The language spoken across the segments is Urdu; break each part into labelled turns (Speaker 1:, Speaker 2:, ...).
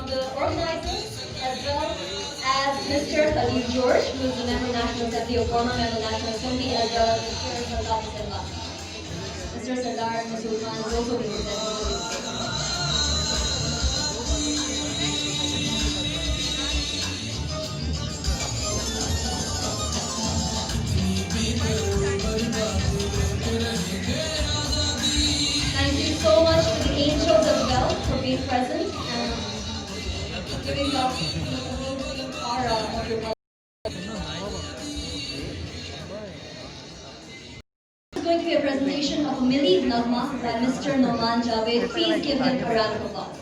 Speaker 1: of the organizers, as well as Mr. Khalil George, who is the member of National Assembly, or former member of National Assembly, as well as Mr. Sardar Silva. Mr. Sardar Masood Khan is also being presented. Thank you so much to the angels as well for being present and giving us the amazing aura of your culture. This is going to be a presentation of a Milli Nagma by Mr. Noman Javed. Please give him a round of applause.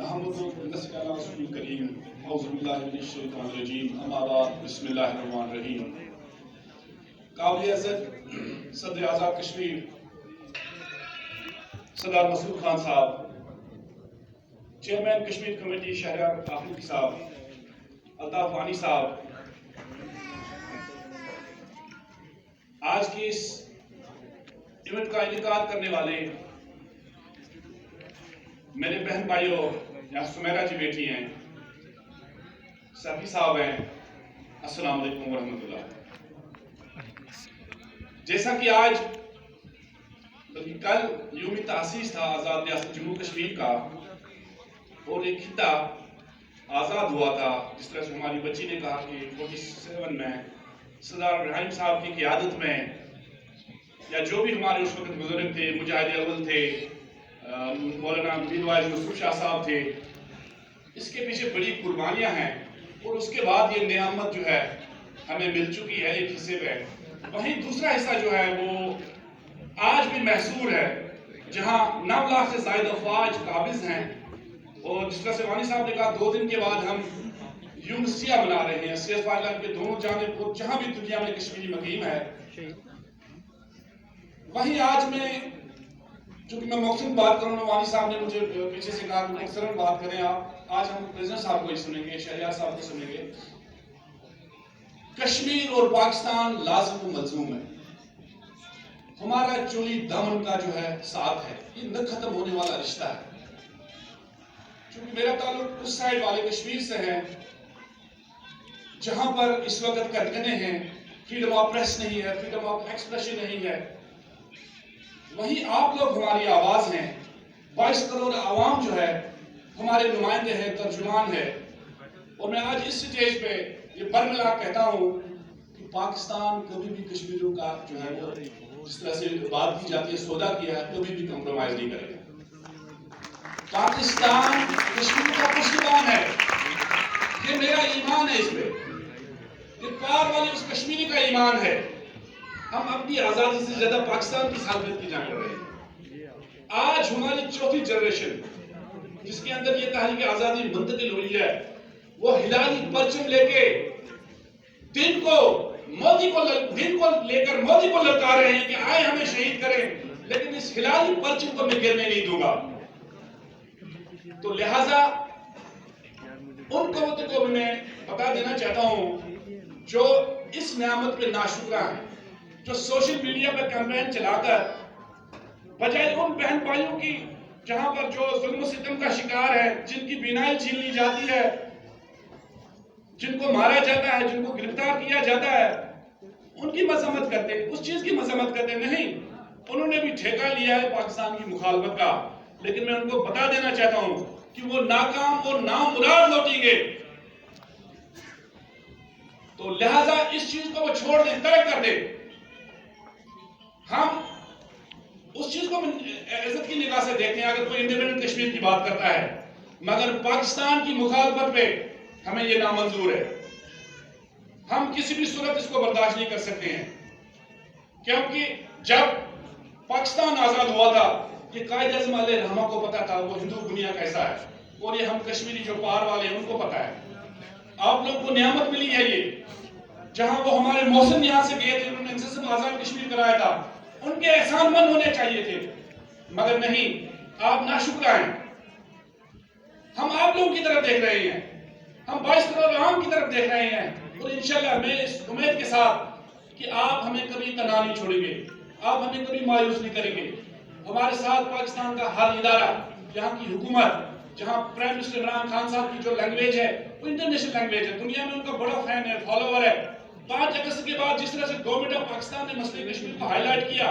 Speaker 2: نحمده ونصلي على رسول الكريم اعوذ بالله من الشیطان الرجیم اما بعد بسم اللہ الرحمن الرحیم. قابل عزت صدر اعظم کشمیر سردار مسعود خان صاحب، چیئرمین کشمیر کمیٹی شہریار آفریقی صاحب، الطاف وانی صاحب، آج کی اس ایونٹ کا انعقاد کرنے والے میرے بہن بھائیوں، یہاں سمیرہ جی بیٹھی ہیں، صفی صاحب ہیں، السلام علیکم ورحمۃ اللہ۔ جیسا کہ آج بلکہ کل یوم تاسیس تھا آزاد ریاست جموں کشمیر کا، اور ایک خطہ آزاد ہوا تھا، جس طرح سے ہماری بچی نے کہا کہ 47 میں سردار ابراہیم صاحب کی قیادت میں، یا جو بھی ہمارے اس وقت بزرگ تھے، مجاہد اول تھے، مولانا میروائز یوسف شاہ صاحب تھے، اس کے پیچھے بڑی قربانیاں ہیں، اور اس کے بعد یہ نعمت جو ہے ہمیں مل چکی ہے ایک حصے پہ۔ وہیں دوسرا حصہ جو ہے وہ آج بھی محصور ہے، جہاں 9 لاکھ سے زائد افواج قابض ہیں، اور جس طرح سے وانی صاحب نے کہا 2 دن کے بعد ہم یوم سیاہ منا رہے ہیں، سیاہ فائلان کے دونوں جانب کو، جہاں بھی دنیا میں کشمیری مقیم ہے۔ وہیں آج میں، چونکہ میں محسن بات کروں گا، وانی صاحب نے مجھے پیچھے سے کہا کہ اکثر بات کریں آپ، آج ہم پریزیڈنٹ صاحب کو ہی سنیں گے، شہریار صاحب کو سنیں گے۔ کشمیر اور پاکستان لازم و ملزوم ہے، ہمارا چولی دامن کا جو ہے ساتھ ہے، یہ نہ ختم ہونے والا رشتہ ہے۔ چونکہ میرا تعلق اس سائڈ والے کشمیر سے ہے، جہاں پر اس وقت کٹکنے ہیں، فریڈم آف پریس نہیں ہے، فریڈم آف ایکسپریشن نہیں ہے، وہیں آپ لوگ ہماری آواز ہیں، 22 کروڑ عوام جو ہے ہمارے نمائندے ہیں، ترجمان ہے۔ اور میں آج اس سٹیج پہ یہ برملا کہتا ہوں کہ پاکستان کبھی بھی کشمیریوں کا جو ہے وہ، جس طرح سے بات کی جاتی ہے سودا کیا ہے، کبھی بھی کمپرومائز نہیں کرے گا۔ پاکستان کشمیر کا پشتیبان ہے، یہ میرا ایمان ہے، اس پہ یہ پار والے اس کشمیری کا ایمان ہے۔ ہم اپنی آزادی سے زیادہ پاکستان کی سالمیت کی جان کر رہے ہیں۔ آج ہماری 4تھی جنریشن، جس کے اندر یہ تحریک آزادی منتقل ہوئی ہے، وہ ہلالی پرچم لے کے دن کو لے کر مودی کو للکار رہے ہیں کہ آئے ہمیں شہید کریں، لیکن اس ہلالی پرچم کو میں گرنے نہیں دوں گا۔ تو لہٰذا ان قوتوں کو بھی میں بتا دینا چاہتا ہوں جو اس نعمت پہ ناشکرہ ہیں، جو سوشل میڈیا پر کیمپین چلا کر بجائے ان بہن بھائیوں کی جہاں پر جو ظلم و ستم کا شکار ہے، جن کی بینائی چھین لی جاتی ہے، جن کو مارا جاتا ہے، جن کو گرفتار کیا جاتا ہے، ان کی مذمت کرتے ہیں، اس چیز کی مذمت کرتے نہیں، انہوں نے بھی ٹھیکہ لیا ہے پاکستان کی مخالفت کا، لیکن میں ان کو بتا دینا چاہتا ہوں کہ وہ ناکام اور نامراد لوٹیں گے۔ تو لہٰذا اس چیز کو وہ چھوڑ دیں، ترک کر دیں۔ ہم اس چیز کو عزت کی نگاہ سے دیکھتے ہیں اگر کوئی انڈیپینڈنٹ کشمیر کی بات کرتا ہے، مگر پاکستان کی مخالفت پہ ہمیں یہ نامنظور ہے۔ ہم کسی بھی صورت اس کو برداشت نہیں کر سکتے ہیں، کیونکہ جب پاکستان آزاد ہوا تھا، یہ قائد اعظم علیہ الرحمہ کو پتا تھا وہ ہندو دنیا کیسا ہے، اور یہ ہم کشمیری جو پار والے ہیں ان کو پتا ہے۔ آپ لوگ کو نعمت ملی ہے یہ، جہاں وہ ہمارے محسن یہاں سے گئے تھے، انہوں نے انسسم آزاد کشمیر کرایا تھا، ان کے احسان مند ہونے چاہیے تھے، مگر نہیں، آپ ناشکرہ ہیں۔ ہم آپ لوگوں کی طرف دیکھ رہے ہیں، ہم 22 کروڑ عوام کی طرف دیکھ رہے ہیں، اور انشاءاللہ میں اس امید کے ساتھ کہ آپ ہمیں کبھی تنہا نہیں چھوڑیں گے، آپ ہمیں کبھی مایوس نہیں کریں گے۔ ہمارے ساتھ پاکستان کا ہر ادارہ، یہاں کی حکومت، جہاں پرائم منسٹر عمران خان صاحب کی جو لینگویج ہے وہ انٹرنیشنل لینگویج ہے، دنیا میں ان کا بڑا فین ہے، فالوور ہے۔ 5 اگست کے بعد جس طرح سے گورنمنٹ آف پاکستان نے مسئلہ کشمیر کو ہائی لائٹ کیا،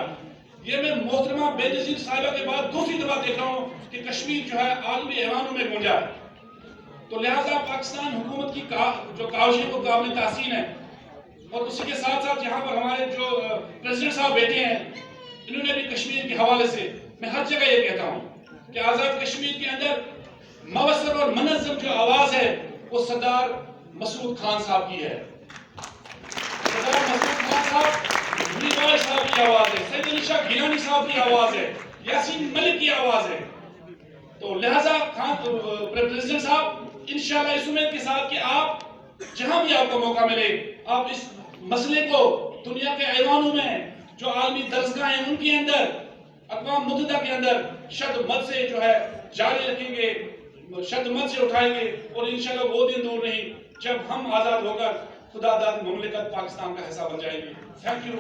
Speaker 2: یہ میں محترمہ بے نظیر صاحبہ کے بعد دوسری دفعہ دیکھ رہا ہوں کہ کشمیر جو ہے عالمی ایوانوں میں گونجا ہے۔ تو لہٰذا پاکستان حکومت کی جو کاوشیں وہ قابل تحسین ہے، اور اسی کے ساتھ ساتھ یہاں پر ہمارے جو پریزیڈنٹ صاحب بیٹھے ہیں، انہوں نے بھی کشمیر کے حوالے سے میں ہر جگہ یہ کہتا ہوں کہ آزاد کشمیر کے اندر مؤثر اور منظم جو آواز ہے وہ سردار مسعود خان صاحب کی ہے۔ سردار مسعود خان صاحب میروائز صاحب کی آواز ہے، سید علی شاہ گیلانی صاحب کی آواز ہے، یاسین ملک کی آواز ہے۔ تو لہٰذا پریزیڈنٹ صاحب انشاءاللہ اس امید کے ساتھ کہ آپ جہاں بھی آپ کو موقع ملے، آپ اس مسئلے کو دنیا کے ایوانوں میں جو عالمی درسگاہ ہیں ان کے اندر، اقوام متحدہ کے اندر شد مت سے جو ہے جاری رکھیں گے، شد مت سے اٹھائیں گے، اور انشاءاللہ وہ دن دور نہیں جب ہم آزاد ہو کر خدا داد مملکت پاکستان کا حصہ بن جائیں گے۔ Thank you.